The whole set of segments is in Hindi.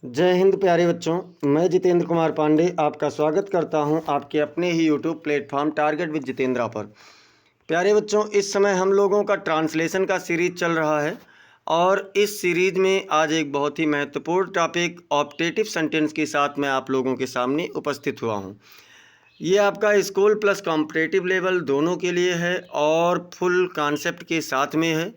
जय हिंद प्यारे बच्चों, मैं जितेंद्र कुमार पांडे आपका स्वागत करता हूं आपके अपने ही YouTube platform Target with Jitendra पर। प्यारे बच्चों, इस समय हम लोगों का ट्रांसलेशन का सीरीज चल रहा है और इस सीरीज में आज एक बहुत ही महत्वपूर्ण टॉपिक ऑप्टेटिव सेंटेंस के साथ मैं आप लोगों के सामने उपस्थित हुआ हूँ। ये आपका स्कूल प्लस कॉम्पिटिटिव लेवल दोनों के लिए है और फुल कॉन्सेप्ट के साथ में है।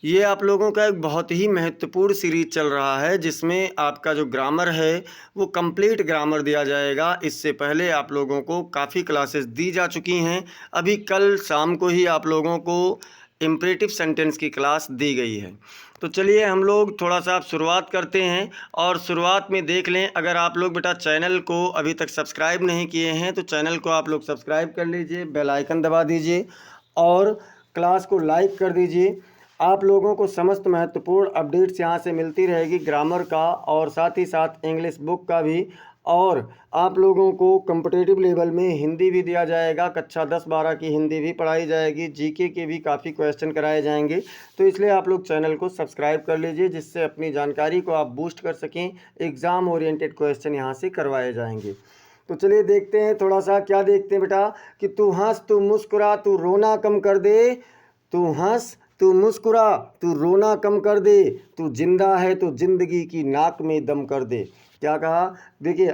ये आप लोगों का एक बहुत ही महत्वपूर्ण सीरीज चल रहा है जिसमें आपका जो ग्रामर है वो कंप्लीट ग्रामर दिया जाएगा। इससे पहले आप लोगों को काफ़ी क्लासेस दी जा चुकी हैं। अभी कल शाम को ही आप लोगों को इम्परेटिव सेंटेंस की क्लास दी गई है। तो चलिए हम लोग थोड़ा सा आप शुरुआत करते हैं और शुरुआत में देख लें, अगर आप लोग बेटा चैनल को अभी तक सब्सक्राइब नहीं किए हैं तो चैनल को आप लोग सब्सक्राइब कर लीजिए, बेल आइकन दबा दीजिए और क्लास को लाइक कर दीजिए। आप लोगों को समस्त महत्वपूर्ण अपडेट्स यहाँ से मिलती रहेगी, ग्रामर का और साथ ही साथ इंग्लिश बुक का भी। और आप लोगों को कॉम्पिटिटिव लेवल में हिंदी भी दिया जाएगा, कक्षा 10-12 की हिंदी भी पढ़ाई जाएगी, जीके के भी काफ़ी क्वेश्चन कराए जाएंगे। तो इसलिए आप लोग चैनल को सब्सक्राइब कर लीजिए जिससे अपनी जानकारी को आप बूस्ट कर सकें। एग्ज़ाम ओरिएंटेड क्वेश्चन यहाँ से करवाए जाएंगे। तो चलिए देखते हैं थोड़ा सा, क्या देखते हैं बेटा कि तू हंस तू मुस्कुरा तू रोना कम कर दे, तू हंस तू मुस्कुरा तू रोना कम कर दे, तू जिंदा है तो जिंदगी की नाक में दम कर दे। क्या कहा? देखिए,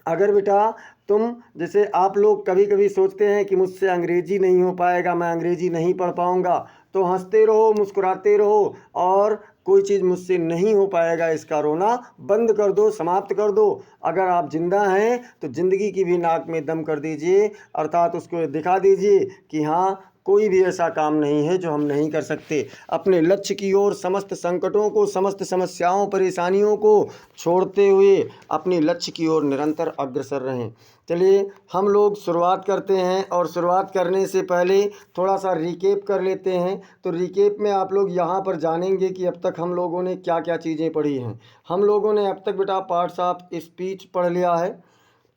अगर बेटा तुम, जैसे आप लोग कभी कभी सोचते हैं कि मुझसे अंग्रेजी नहीं हो पाएगा, मैं अंग्रेजी नहीं पढ़ पाऊंगा, तो हंसते रहो, मुस्कुराते रहो और कोई चीज़ मुझसे नहीं हो पाएगा इसका रोना बंद कर दो, समाप्त कर दो। अगर आप जिंदा हैं तो ज़िंदगी की भी नाक में दम कर दीजिए, अर्थात उसको दिखा दीजिए कि हाँ, कोई भी ऐसा काम नहीं है जो हम नहीं कर सकते। अपने लक्ष्य की ओर समस्त संकटों को, समस्त समस्याओं परेशानियों को छोड़ते हुए अपने लक्ष्य की ओर निरंतर अग्रसर रहें। चलिए हम लोग शुरुआत करते हैं और शुरुआत करने से पहले थोड़ा सा रिकेप कर लेते हैं। तो रिकेप में आप लोग यहाँ पर जानेंगे कि अब तक हम लोगों ने क्या क्या चीज़ें पढ़ी हैं। हम लोगों ने अब तक बेटा पार्ट्स ऑफ स्पीच पढ़ लिया है,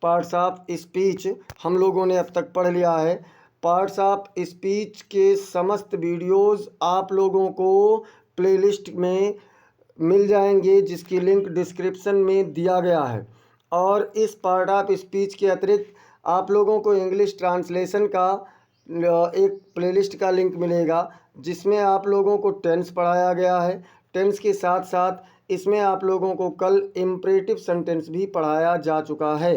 पार्ट्स ऑफ स्पीच हम लोगों ने अब तक पढ़ लिया है। पार्ट्स ऑफ स्पीच के समस्त वीडियोस आप लोगों को प्लेलिस्ट में मिल जाएंगे जिसकी लिंक डिस्क्रिप्शन में दिया गया है। और इस पार्ट ऑफ स्पीच के अतिरिक्त आप लोगों को इंग्लिश ट्रांसलेशन का एक प्लेलिस्ट का लिंक मिलेगा जिसमें आप लोगों को टेंस पढ़ाया गया है। टेंस के साथ साथ इसमें आप लोगों को कल इम्परेटिव सेंटेंस भी पढ़ाया जा चुका है।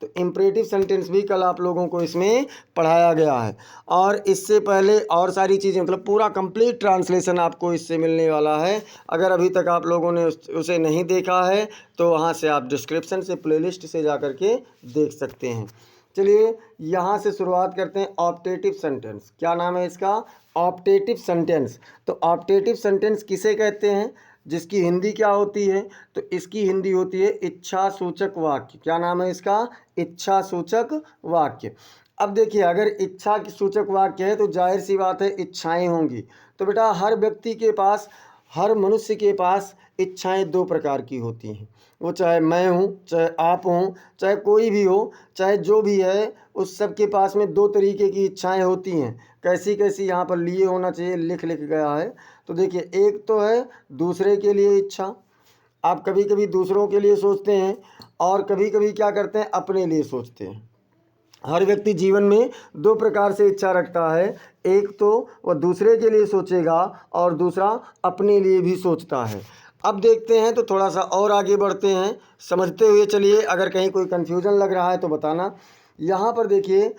तो इम्परेटिव सेंटेंस भी कल आप लोगों को इसमें पढ़ाया गया है। और इससे पहले और सारी चीज़ें, मतलब पूरा कंप्लीट ट्रांसलेशन आपको इससे मिलने वाला है। अगर अभी तक आप लोगों ने उसे नहीं देखा है तो वहाँ से आप डिस्क्रिप्शन से प्लेलिस्ट से जा कर के देख सकते हैं। चलिए यहाँ से शुरुआत करते हैं। ऑप्टेटिव सेंटेंस, क्या नाम है इसका? Optative sentence. तो ऑप्टेटिव सेंटेंस किसे कहते हैं, जिसकी हिंदी क्या होती है? तो इसकी हिंदी होती है इच्छा सूचक वाक्य। क्या नाम है इसका? इच्छा सूचक वाक्य। अब देखिए, अगर इच्छा सूचक वाक्य है तो जाहिर सी बात है इच्छाएं होंगी। तो बेटा हर व्यक्ति के पास, हर मनुष्य के पास इच्छाएं दो प्रकार की होती हैं। वो चाहे मैं हूँ, चाहे आप हों, चाहे कोई भी हो, चाहे जो भी है, उस सब के पास में दो तरीके की इच्छाएं होती हैं। कैसी कैसी यहाँ पर लिए होना चाहिए, लिख गया है। तो देखिए, एक तो है दूसरे के लिए इच्छा। आप कभी कभी दूसरों के लिए सोचते हैं और कभी कभी क्या करते हैं, अपने लिए सोचते हैं। हर व्यक्ति जीवन में दो प्रकार से इच्छा रखता है, एक तो वह दूसरे के लिए सोचेगा और दूसरा अपने लिए भी सोचता है। अब देखते हैं तो थोड़ा सा और आगे बढ़ते हैं, समझते हुए चलिए। अगर कहीं कोई कन्फ्यूज़न लग रहा है तो बताना। यहाँ पर देखिए,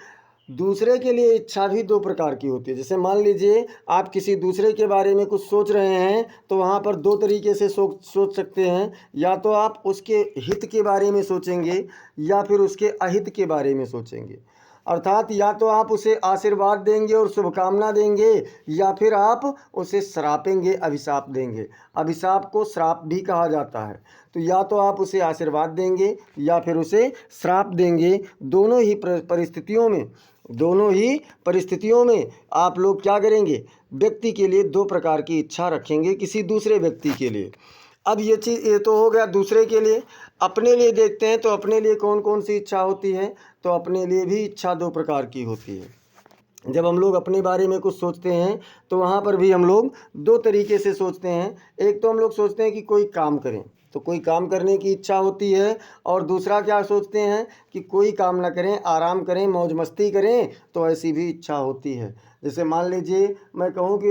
दूसरे के लिए इच्छा भी दो प्रकार की होती है। जैसे मान लीजिए आप किसी दूसरे के बारे में कुछ सोच रहे हैं तो वहाँ पर दो तरीके से सोच सकते हैं। या तो आप उसके हित के बारे में सोचेंगे या फिर उसके अहित के बारे में सोचेंगे। अर्थात या तो आप उसे आशीर्वाद देंगे और शुभकामना देंगे या फिर आप उसे श्रापेंगे, अभिशाप देंगे। अभिशाप को श्राप भी कहा जाता है। तो या तो आप उसे आशीर्वाद देंगे या फिर उसे श्राप देंगे। दोनों ही परिस्थितियों में आप लोग क्या करेंगे, व्यक्ति के लिए दो प्रकार की इच्छा रखेंगे किसी दूसरे व्यक्ति के लिए। अब ये चीज़, ये तो हो गया दूसरे के लिए। अपने लिए देखते हैं तो अपने लिए कौन कौन सी इच्छा होती है। तो अपने लिए भी इच्छा दो प्रकार की होती है। जब हम लोग अपने बारे में कुछ सोचते हैं तो वहाँ पर भी हम लोग दो तरीके से सोचते हैं। एक तो हम लोग सोचते हैं कि कोई काम करें, तो कोई काम करने की इच्छा होती है, और दूसरा क्या सोचते हैं कि कोई काम ना करें, आराम करें, मौज मस्ती करें, तो ऐसी भी इच्छा होती है। जैसे मान लीजिए मैं कहूँ कि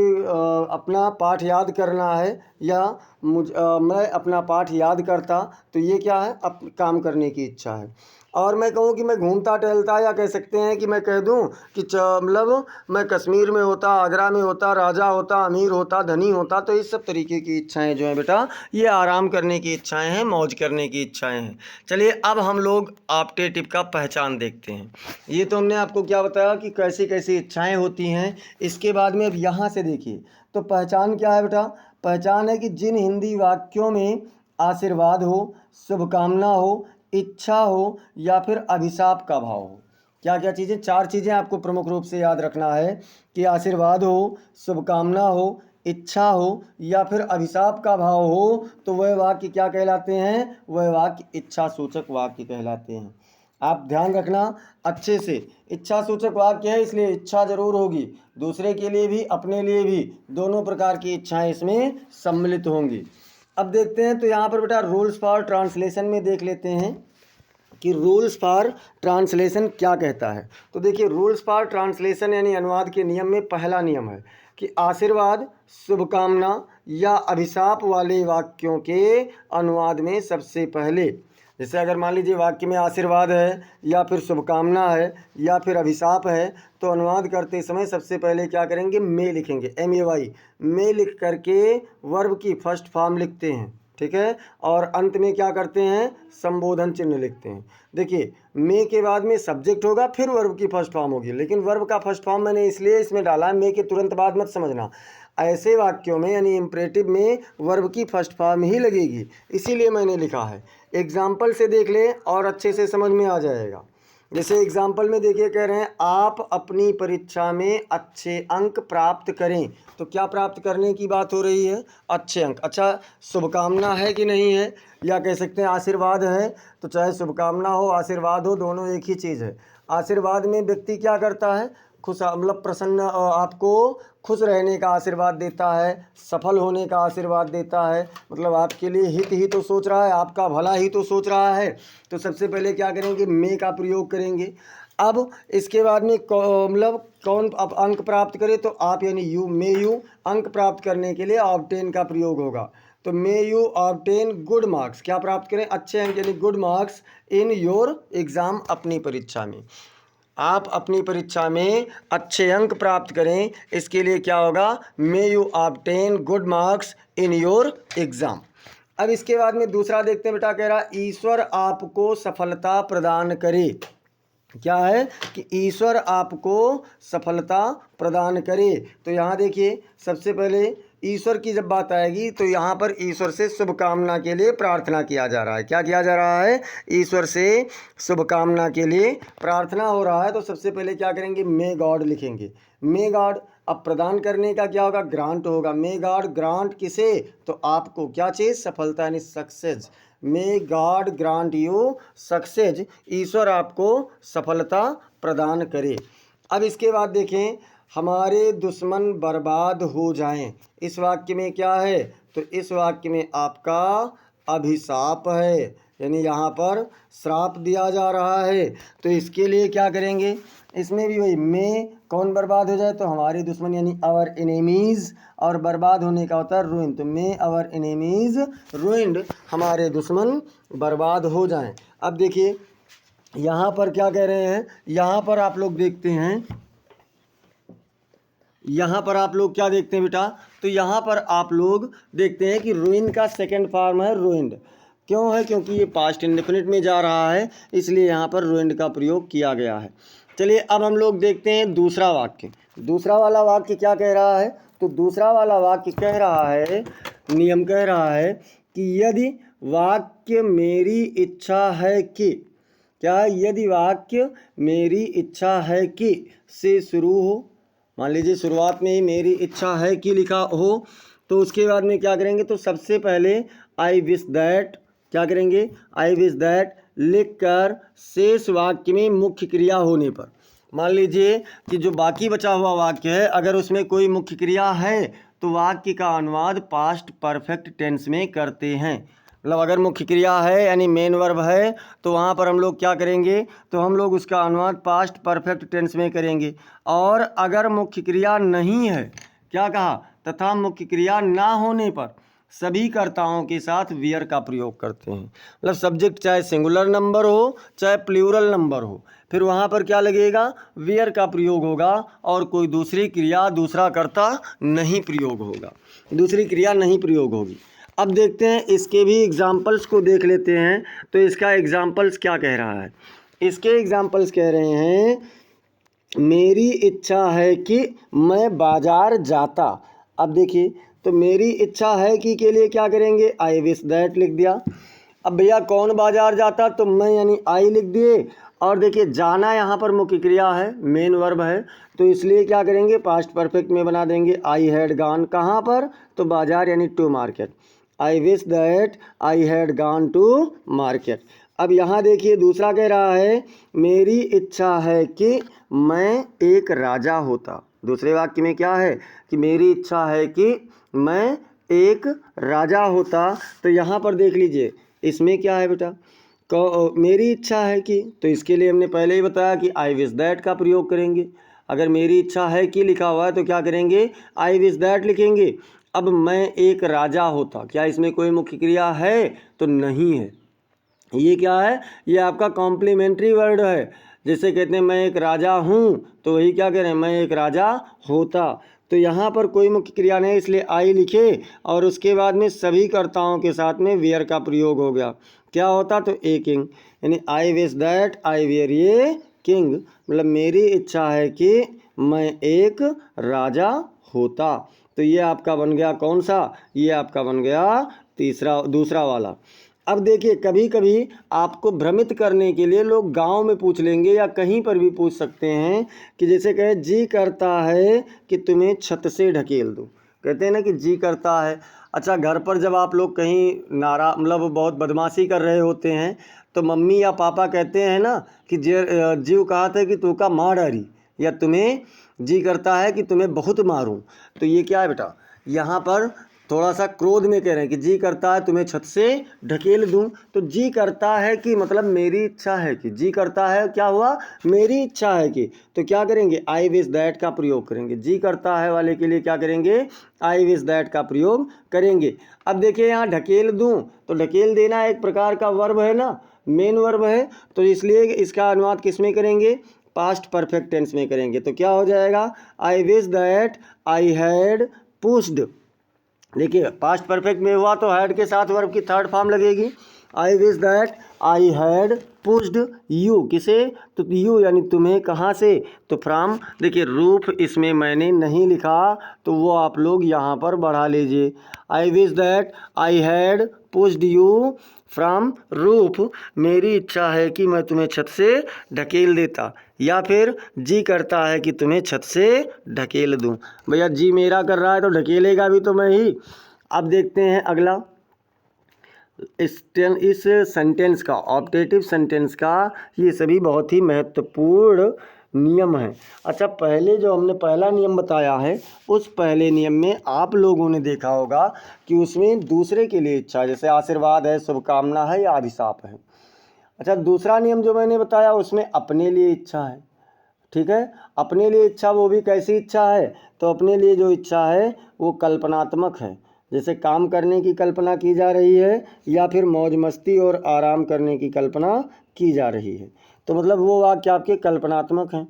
अपना पाठ याद करना है, या मैं अपना पाठ याद करता, तो ये क्या है, काम करने की इच्छा है। और मैं कहूँ कि मैं घूमता टहलता, या कह सकते हैं कि मैं कह दूँ कि मतलब मैं कश्मीर में होता, आगरा में होता, राजा होता, अमीर होता, धनी होता, तो इस सब तरीके की इच्छाएं जो हैं बेटा, ये आराम करने की इच्छाएं हैं, मौज करने की इच्छाएं हैं। चलिए अब हम लोग आपके टिप का पहचान देखते हैं। ये तो हमने आपको क्या बताया कि कैसी कैसी इच्छाएँ होती हैं। इसके बाद में अब यहाँ से देखिए, तो पहचान क्या है बेटा, पहचान है कि जिन हिंदी वाक्यों में आशीर्वाद हो, शुभकामना हो, इच्छा हो, या फिर अभिशाप का भाव हो। क्या क्या चीज़ें, चार चीज़ें आपको प्रमुख रूप से याद रखना है कि आशीर्वाद हो, शुभकामना हो, इच्छा हो, या फिर अभिशाप का भाव हो, तो वह वाक्य क्या कहलाते हैं, वह वाक्य इच्छा सूचक वाक्य कहलाते हैं। आप ध्यान रखना अच्छे से, इच्छा सूचक वाक्य है इसलिए इच्छा जरूर होगी, दूसरे के लिए भी अपने लिए भी, दोनों प्रकार की इच्छाएं इसमें सम्मिलित होंगी। अब देखते हैं, तो यहाँ पर बेटा रूल्स फॉर ट्रांसलेशन में देख लेते हैं कि रूल्स फॉर ट्रांसलेशन क्या कहता है। तो देखिए, रूल्स फॉर ट्रांसलेशन यानी अनुवाद के नियम में पहला नियम है कि आशीर्वाद, शुभकामना या अभिशाप वाले वाक्यों के अनुवाद में सबसे पहले, जैसे अगर मान लीजिए वाक्य में आशीर्वाद है, या फिर शुभकामना है, या फिर अभिशाप है, तो अनुवाद करते समय सबसे पहले क्या करेंगे, मे लिखेंगे, MAY, मे लिख करके वर्ब की फर्स्ट फॉर्म लिखते हैं, ठीक है, और अंत में क्या करते हैं, संबोधन चिन्ह लिखते हैं। देखिए, मे के बाद में सब्जेक्ट होगा, फिर वर्ब की फर्स्ट फॉर्म होगी, लेकिन वर्ब का फर्स्ट फॉर्म मैंने इसलिए इसमें डाला है, मे के तुरंत बाद मत समझना, ऐसे वाक्यों में यानी इम्परेटिव में वर्ब की फर्स्ट फॉर्म ही लगेगी, इसीलिए मैंने लिखा है। एग्जाम्पल से देख लें और अच्छे से समझ में आ जाएगा। जैसे एग्जाम्पल में देखिए, कह रहे हैं आप अपनी परीक्षा में अच्छे अंक प्राप्त करें, तो क्या प्राप्त करने की बात हो रही है, अच्छे अंक। अच्छा, शुभकामना है कि नहीं है, या कह सकते हैं आशीर्वाद है, तो चाहे शुभकामना हो, आशीर्वाद हो, दोनों एक ही चीज़ है। आशीर्वाद में व्यक्ति क्या करता है, खुश, मतलब प्रसन्न, आपको खुश रहने का आशीर्वाद देता है, सफल होने का आशीर्वाद देता है, मतलब आपके लिए हित ही तो सोच रहा है, आपका भला ही तो सोच रहा है। तो सबसे पहले क्या करेंगे, मे का प्रयोग करेंगे। अब इसके बाद में मतलब कौन अब अंक प्राप्त करे, तो आप यानी यू, मे यू, अंक प्राप्त करने के लिए ऑब्टेन का प्रयोग होगा। तो may you obtain good marks, क्या प्राप्त करें, अच्छे अंक यानी good marks in your exam, अपनी परीक्षा में, आप अपनी परीक्षा में अच्छे अंक प्राप्त करें, इसके लिए क्या होगा, may you obtain good marks in your exam. अब इसके बाद में दूसरा देखते हैं बेटा, कह रहा ईश्वर आपको सफलता प्रदान करे। क्या है कि ईश्वर आपको सफलता प्रदान करे। तो यहाँ देखिए, सबसे पहले ईश्वर की जब बात आएगी तो यहाँ पर ईश्वर से शुभकामना के लिए प्रार्थना किया जा रहा है। क्या किया जा रहा है, ईश्वर से शुभकामना के लिए प्रार्थना हो रहा है। तो सबसे पहले क्या करेंगे, मे गॉड लिखेंगे, मे गॉड। अब प्रदान करने का क्या होगा, ग्रांट होगा, मे गॉड ग्रांट किसे, तो आपको क्या चीज़, सफलता यानी success. May God grant you success, ईश्वर आपको सफलता प्रदान करे। अब इसके बाद देखें, हमारे दुश्मन बर्बाद हो जाएं, इस वाक्य में क्या है, तो इस वाक्य में आपका अभिशाप है, यानी यहाँ पर श्राप दिया जा रहा है। तो इसके लिए क्या करेंगे, इसमें भी वही, मे कौन बर्बाद हो जाए, तो हमारे दुश्मन यानी आवर एनिमीज़, और बर्बाद होने का होता है रूइन, तो मे आवर एनिमीज़ रूइंड, हमारे दुश्मन बर्बाद हो जाएं। अब देखिए यहाँ पर क्या कह रहे हैं, यहाँ पर आप लोग देखते हैं, यहाँ पर आप लोग क्या देखते हैं बेटा, तो यहाँ पर आप लोग देखते हैं कि रूइन का सेकंड फॉर्म है रूइंड। क्यों है, क्योंकि ये पास्ट इंडेफिनिट में जा रहा है, इसलिए यहाँ पर रूइंड का प्रयोग किया गया है। चलिए अब हम लोग देखते हैं दूसरा वाक्य। दूसरा वाला वाक्य क्या कह रहा है, तो दूसरा वाला वाक्य कह रहा है, नियम कह रहा है कि यदि वाक्य मेरी इच्छा है कि, क्या, यदि वाक्य मेरी इच्छा है कि से शुरू हो, मान लीजिए शुरुआत में ही मेरी इच्छा है कि लिखा हो, तो उसके बाद में क्या करेंगे, तो सबसे पहले आई विश दैट, क्या करेंगे, आई विश दैट लिख कर शेष वाक्य में मुख्य क्रिया होने पर, मान लीजिए कि जो बाकी बचा हुआ वाक्य है, अगर उसमें कोई मुख्य क्रिया है तो वाक्य का अनुवाद पास्ट परफेक्ट टेंस में करते हैं। मतलब अगर मुख्य क्रिया है यानी मेन वर्ब है तो वहाँ पर हम लोग क्या करेंगे, तो हम लोग उसका अनुवाद पास्ट परफेक्ट टेंस में करेंगे। और अगर मुख्य क्रिया नहीं है, क्या कहा, तथा मुख्य क्रिया ना होने पर सभी कर्ताओं के साथ वियर का प्रयोग करते हैं। मतलब सब्जेक्ट चाहे सिंगुलर नंबर हो चाहे प्लूरल नंबर हो, फिर वहाँ पर क्या लगेगा, वियर का प्रयोग होगा और कोई दूसरी क्रिया दूसरा कर्ता नहीं प्रयोग होगा, दूसरी क्रिया नहीं प्रयोग होगी। अब देखते हैं इसके भी एग्जाम्पल्स को देख लेते हैं। तो इसका एग्जाम्पल्स क्या कह रहा है, इसके एग्जाम्पल्स कह रहे हैं मेरी इच्छा है कि मैं बाजार जाता। अब देखिए, तो मेरी इच्छा है कि के लिए क्या करेंगे, आई विश दैट लिख दिया। अब भैया कौन बाजार जाता, तो मैं यानी आई लिख दिए। और देखिए जाना यहाँ पर मुख्य क्रिया है, मेन वर्ब है, तो इसलिए क्या करेंगे, पास्ट परफेक्ट में बना देंगे आई हैड गॉन, कहाँ पर, तो बाजार यानी to market. I wish that I had gone to market. अब यहाँ देखिए दूसरा कह रहा है मेरी इच्छा है कि मैं एक राजा होता। दूसरे वाक्य में क्या है कि मेरी इच्छा है कि मैं एक राजा होता। तो यहाँ पर देख लीजिए इसमें क्या है बेटा, मेरी इच्छा है कि, तो इसके लिए हमने पहले ही बताया कि आई विश दैट का प्रयोग करेंगे। अगर मेरी इच्छा है कि लिखा हुआ है तो क्या करेंगे, आई विश दैट लिखेंगे। अब मैं एक राजा होता, क्या इसमें कोई मुख्य क्रिया है, तो नहीं है। ये क्या है, ये आपका कॉम्प्लीमेंट्री वर्ड है। जैसे कहते हैं मैं एक राजा हूँ, तो वही क्या कह रहे हैं, मैं एक राजा होता। तो यहाँ पर कोई मुख्य क्रिया नहीं, इसलिए आई लिखे और उसके बाद में सभी कर्ताओं के साथ में वेयर का प्रयोग हो गया। क्या होता, तो ए किंग, यानी I wish that I were ये किंग। मतलब मेरी इच्छा है कि मैं एक राजा होता। तो ये आपका बन गया कौन सा, ये आपका बन गया दूसरा वाला। अब देखिए कभी कभी आपको भ्रमित करने के लिए लोग गांव में पूछ लेंगे या कहीं पर भी पूछ सकते हैं कि जैसे कहे जी करता है कि तुम्हें छत से ढकेल दूं। कहते हैं ना कि जी करता है। अच्छा, घर पर जब आप लोग कहीं मतलब बहुत बदमाशी कर रहे होते हैं तो मम्मी या पापा कहते हैं ना कि जीव कहा था कि तू का मार डारी, या तुम्हें जी करता है कि तुम्हें बहुत मारूं। तो ये क्या है बेटा, यहाँ पर थोड़ा सा क्रोध में कह रहे हैं कि जी करता है तुम्हें छत से ढकेल दूं। तो जी करता है कि मतलब मेरी इच्छा है कि, जी करता है क्या हुआ, मेरी इच्छा है कि, तो क्या करेंगे, आई विश दैट का प्रयोग करेंगे। जी करता है वाले के लिए क्या करेंगे, आई विश दैट का प्रयोग करेंगे। अब देखिए यहाँ ढकेल दूं, तो ढकेल देना एक प्रकार का वर्ब है ना, मेन वर्ब है, तो इसलिए इसका अनुवाद किस में करेंगे, पास्ट परफेक्ट टेंस में करेंगे। तो क्या हो जाएगा, आई wish that I had pushed. देखिए पास्ट परफेक्ट में हुआ तो हैड के साथ वर्ब की थर्ड फॉर्म लगेगी। आई wish that I had pushed you, किसे, तो यू यानी तुम्हें, कहाँ से, तो फ्रॉम। देखिए रूफ इसमें मैंने नहीं लिखा तो वो आप लोग यहाँ पर बढ़ा लीजिए। आई wish that I had pushed you from roof, मेरी इच्छा है कि मैं तुम्हें छत से ढकेल देता। या फिर जी करता है कि तुम्हें छत से ढकेल दूं। भैया जी मेरा कर रहा है तो ढकेलेगा भी तो मैं ही। अब देखते हैं अगला, इस सेंटेंस का, ऑप्टेटिव सेंटेंस का ये सभी बहुत ही महत्वपूर्ण नियम है। अच्छा, पहले जो हमने पहला नियम बताया है उस पहले नियम में आप लोगों ने देखा होगा कि उसमें दूसरे के लिए इच्छा, जैसे आशीर्वाद है, शुभकामना है या अभिशाप है। अच्छा, दूसरा नियम जो मैंने बताया उसमें अपने लिए इच्छा है। ठीक है, अपने लिए इच्छा, वो भी कैसी इच्छा है, तो अपने लिए जो इच्छा है वो कल्पनात्मक है, जैसे काम करने की कल्पना की जा रही है या फिर मौज मस्ती और आराम करने की कल्पना की जा रही है। तो मतलब वो वाक्य आपके कल्पनात्मक हैं।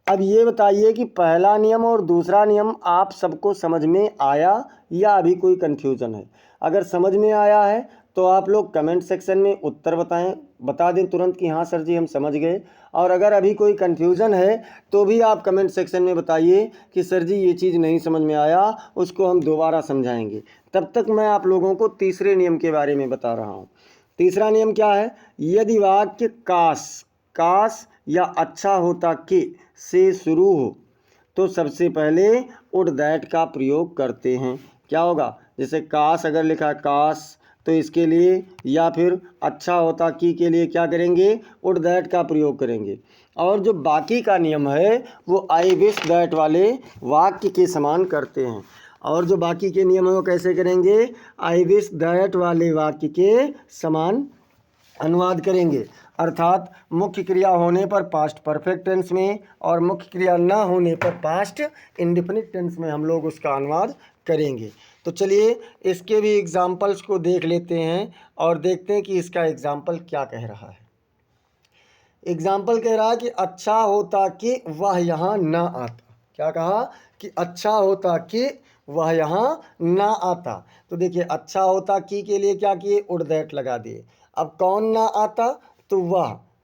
अब ये बताइए कि पहला नियम और दूसरा नियम आप सबको समझ में आया या अभी कोई कन्फ्यूज़न है। अगर समझ में आया है तो आप लोग कमेंट सेक्शन में उत्तर बता दें तुरंत कि हाँ सर जी हम समझ गए। और अगर अभी कोई कन्फ्यूज़न है तो भी आप कमेंट सेक्शन में बताइए कि सर जी ये चीज़ नहीं समझ में आया, उसको हम दोबारा समझाएंगे। तब तक मैं आप लोगों को तीसरे नियम के बारे में बता रहा हूँ। तीसरा नियम क्या है, यदि वाक्य काश या अच्छा होता कि से शुरू हो तो सबसे पहले वुड दैट का प्रयोग करते हैं। क्या होगा, जैसे काश अगर लिखा है काश तो इसके लिए या फिर अच्छा होता कि के लिए क्या करेंगे, वुड दैट का प्रयोग करेंगे। और जो बाकी का नियम है वो आई विश दैट वाले वाक्य के समान करते हैं। और जो बाकी के नियम है वो कैसे करेंगे, आई विश दैट वाले वाक्य के समान अनुवाद करेंगे। अर्थात मुख्य क्रिया होने पर पास्ट परफेक्ट टेंस में और मुख्य क्रिया ना होने पर पास्ट इंडेफिनिट टेंस में हम लोग उसका अनुवाद करेंगे। तो चलिए इसके भी एग्जाम्पल्स को देख लेते हैं और देखते हैं कि इसका एग्जाम्पल क्या कह रहा है। एग्जाम्पल कह रहा है कि अच्छा होता कि वह यहाँ ना आता। क्या कहा कि अच्छा होता कि वह यहाँ ना आता। तो देखिए अच्छा होता कि के लिए क्या किए, वुड दैट लगा दिए। अब कौन ना आता, तो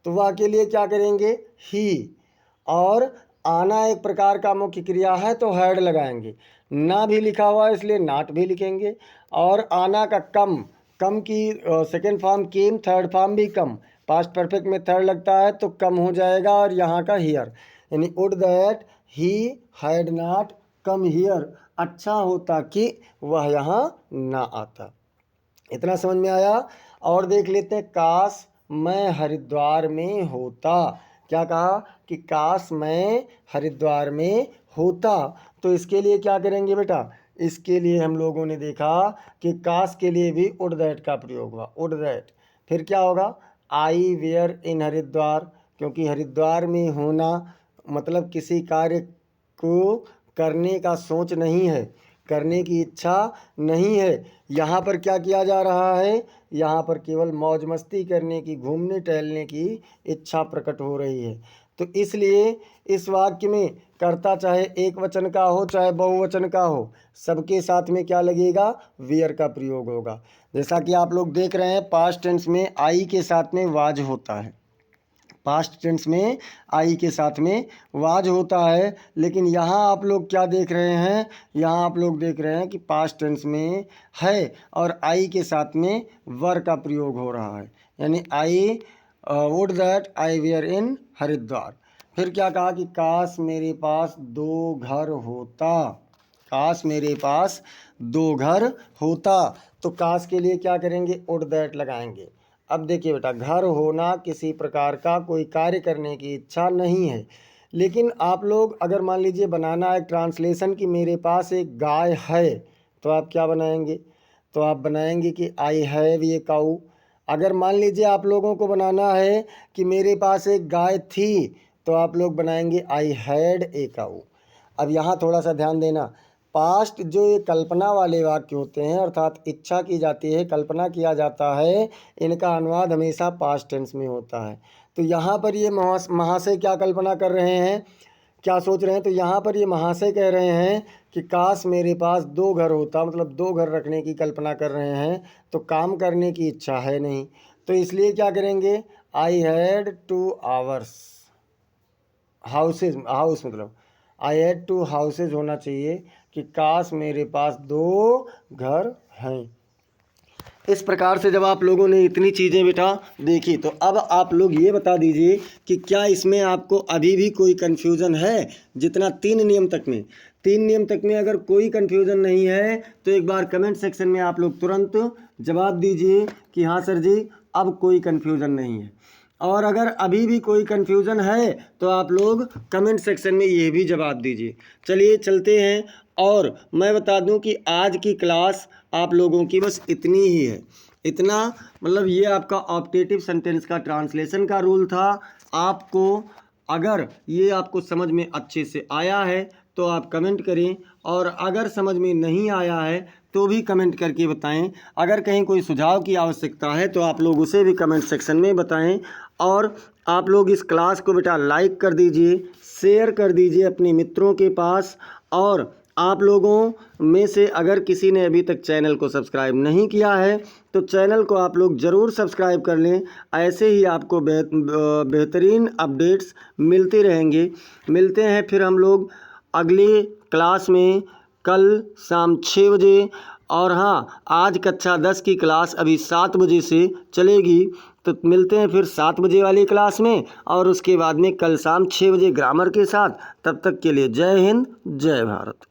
वह के लिए क्या करेंगे, ही। और आना एक प्रकार का मुख्य क्रिया है तो हैड लगाएंगे। ना भी लिखा हुआ है इसलिए नॉट भी लिखेंगे। और आना का कम की सेकेंड फॉर्म केम, थर्ड फॉर्म भी कम। पास्ट परफेक्ट में थर्ड लगता है तो कम हो जाएगा। और यहाँ का हियर, यानी would that he had not come here. अच्छा होता कि वह यहाँ ना आता। इतना समझ में आया। और देख लेते हैं, काश मैं हरिद्वार में होता। क्या कहा कि काश मैं हरिद्वार में होता। तो इसके लिए क्या करेंगे बेटा, इसके लिए हम लोगों ने देखा कि काश के लिए भी वुड दैट का प्रयोग हुआ, वुड दैट। फिर क्या होगा, आई वेयर इन हरिद्वार, क्योंकि हरिद्वार में होना मतलब किसी कार्य को करने का सोच नहीं है, करने की इच्छा नहीं है। यहाँ पर क्या किया जा रहा है, यहाँ पर केवल मौज मस्ती करने की, घूमने टहलने की इच्छा प्रकट हो रही है। तो इसलिए इस वाक्य में कर्ता चाहे एक वचन का हो चाहे बहुवचन का हो, सबके साथ में क्या लगेगा, वेयर का प्रयोग होगा। जैसा कि आप लोग देख रहे हैं पास्ट टेंस में आई के साथ में वाज होता है, पास्ट टेंस में आई के साथ में वाज होता है। लेकिन यहाँ आप लोग क्या देख रहे हैं, यहाँ आप लोग देख रहे हैं कि पास्ट टेंस में है और आई के साथ में वर का प्रयोग हो रहा है, यानी I would that I were in Haridwar. फिर क्या कहा कि काश मेरे पास 2 घर होता, काश मेरे पास 2 घर होता। तो काश के लिए क्या करेंगे, वुड दैट लगाएंगे। अब देखिए बेटा, घर होना किसी प्रकार का कोई कार्य करने की इच्छा नहीं है। लेकिन आप लोग अगर मान लीजिए बनाना है ट्रांसलेशन कि मेरे पास एक गाय है, तो आप क्या बनाएंगे, तो आप बनाएंगे कि आई हैव ए काऊ। अगर मान लीजिए आप लोगों को बनाना है कि मेरे पास एक गाय थी, तो आप लोग बनाएंगे आई हैड ए काऊ। अब यहाँ थोड़ा सा ध्यान देना, पास्ट जो ये कल्पना वाले वाक्य होते हैं, अर्थात इच्छा की जाती है, कल्पना किया जाता है, इनका अनुवाद हमेशा पास्ट टेंस में होता है। तो यहाँ पर ये महाशय क्या कल्पना कर रहे हैं, क्या सोच रहे हैं, तो यहाँ पर ये महाशय कह रहे हैं कि काश मेरे पास 2 घर होता, मतलब 2 घर रखने की कल्पना कर रहे हैं। तो काम करने की इच्छा है नहीं, तो इसलिए क्या करेंगे, I had 2 hours houses, house मतलब आई हैड 2 हाउसेज होना चाहिए कि काश मेरे पास 2 घर हैं। इस प्रकार से जब आप लोगों ने इतनी चीज़ें बेटा देखी, तो अब आप लोग ये बता दीजिए कि क्या इसमें आपको अभी भी कोई कन्फ्यूज़न है। जितना 3 नियम तक में, 3 नियम तक में अगर कोई कन्फ्यूज़न नहीं है तो एक बार कमेंट सेक्शन में आप लोग तुरंत जवाब दीजिए कि हाँ सर जी अब कोई कन्फ्यूज़न नहीं है। और अगर अभी भी कोई कन्फ्यूज़न है तो आप लोग कमेंट सेक्शन में ये भी जवाब दीजिए। चलिए चलते हैं। और मैं बता दूं कि आज की क्लास आप लोगों की बस इतनी ही है। इतना मतलब ये आपका ऑप्टेटिव सेंटेंस का ट्रांसलेशन का रूल था। आपको अगर ये आपको समझ में अच्छे से आया है तो आप कमेंट करें, और अगर समझ में नहीं आया है तो भी कमेंट करके बताएं। अगर कहीं कोई सुझाव की आवश्यकता है तो आप लोग उसे भी कमेंट सेक्शन में बताएं। और आप लोग इस क्लास को बेटा लाइक कर दीजिए, शेयर कर दीजिए अपने मित्रों के पास। और आप लोगों में से अगर किसी ने अभी तक चैनल को सब्सक्राइब नहीं किया है तो चैनल को आप लोग ज़रूर सब्सक्राइब कर लें। ऐसे ही आपको बेहतरीन अपडेट्स मिलते रहेंगे। मिलते हैं फिर हम लोग अगले क्लास में कल शाम 6 बजे। और हाँ, आज कक्षा 10 की क्लास अभी 7 बजे से चलेगी, तो मिलते हैं फिर 7 बजे वाली क्लास में, और उसके बाद में कल शाम 6 बजे ग्रामर के साथ। तब तक के लिए जय हिंद, जय भारत।